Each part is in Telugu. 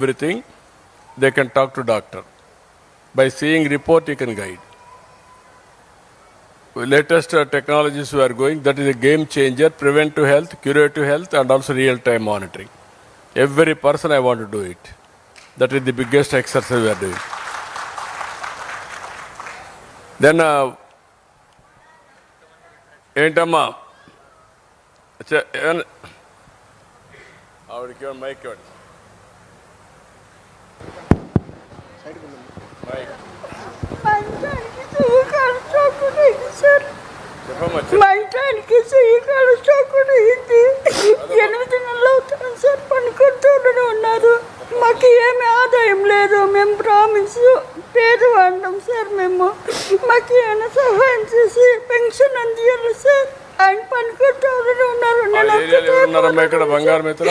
everything, they can talk to doctor. By seeing report, you can guide. Latest technologies we are going, that is a game changer, preventive health, curative health, and also real-time monitoring. Every person I want to do it. That is the biggest exercise we are doing. Then, ఏంటమ్మా ఆవిడకి మైక్ ఇవ్వండి. మా ఇంటానికి చెయ్యకాడు స్టాకుడు అయింది. 8 నెలలు అవుతాను సార్, పనుకుంటూనే ఉన్నారు. మాకు ఏమి ఆదాయం లేదు. మేము ప్రామిస్ పేదవాళ్ళం సార్. మాకు ఏమైనా సహాయం చేసి పెన్షన్ అందియాలి సార్. ఆయన పనుకుంటూనే ఉన్నారు. ఇక్కడ బంగారు మిత్ర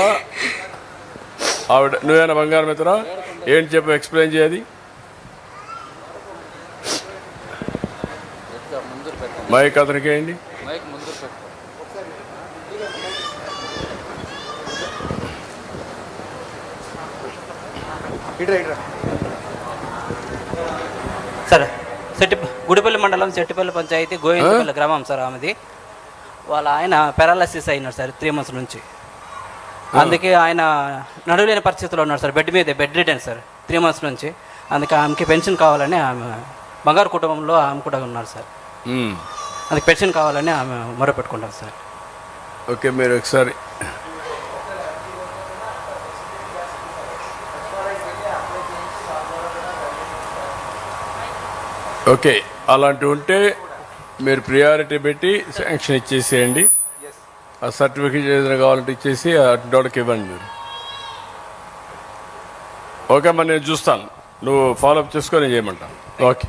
ఆవిడ నువ్వేనా బంగారు మిత్ర? ఏంటి చెప్పు, ఎక్స్ప్లెయిన్ చేయది. మైక్ అతనికి వేయండి. సార్ గుడిపల్లి మండలం సెట్టిపల్లి పంచాయతీ గోవిందపల్లి గ్రామం సార్. ఆమెది వాళ్ళ ఆయన పారాలసిస్ అయినాడు సార్ 3 months నుంచి. అందుకే ఆయన నడవలేని పరిస్థితిలో ఉన్నాడు sir. Bed return sir 3 months నుంచి. అందుకే ఆమెకి పెన్షన్ కావాలని, ఆమె బంగారు కుటుంబంలో ఆమె కూడా ఉన్నారు సార్. అందుకే పెన్షన్ కావాలని ఆమె మొరపెట్టుకుంటారు సార్. ఓకే, మీరు ఒకసారి ఓకే అలాంటివి ఉంటే మీరు ప్రియారిటీ పెట్టి శాంక్షన్ ఇచ్చేసేయండి. ఆ సర్టిఫికేట్ ఏదైనా కావాలంటే ఇచ్చేసి అడ్డోళ్ళకి ఇవ్వండి మీరు. ఓకే అమ్మా, నేను చూస్తాను, నువ్వు ఫాలోఅప్ చేసుకొని చేయమంటాను. ఓకే,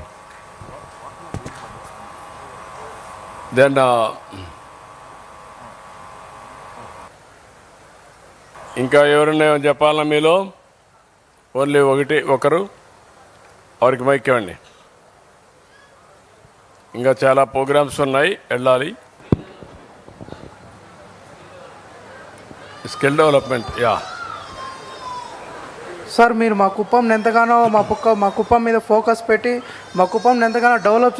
దెన్ ఇంకా ఎవరైనా చెప్పాలన్నా మీలో? ఓన్లీ ఒకరు వారికి మైక్ ఇవ్వండి. ఇంకా చాలా ప్రోగ్రామ్స్ ఉన్నాయి, వెళ్ళాలి. Skill development. సార్, మీరు మా కుప్పం ఎంతగానో మా కుప్పం మీద ఫోకస్ పెట్టి మా కుప్పం ఎంతగానో డెవలప్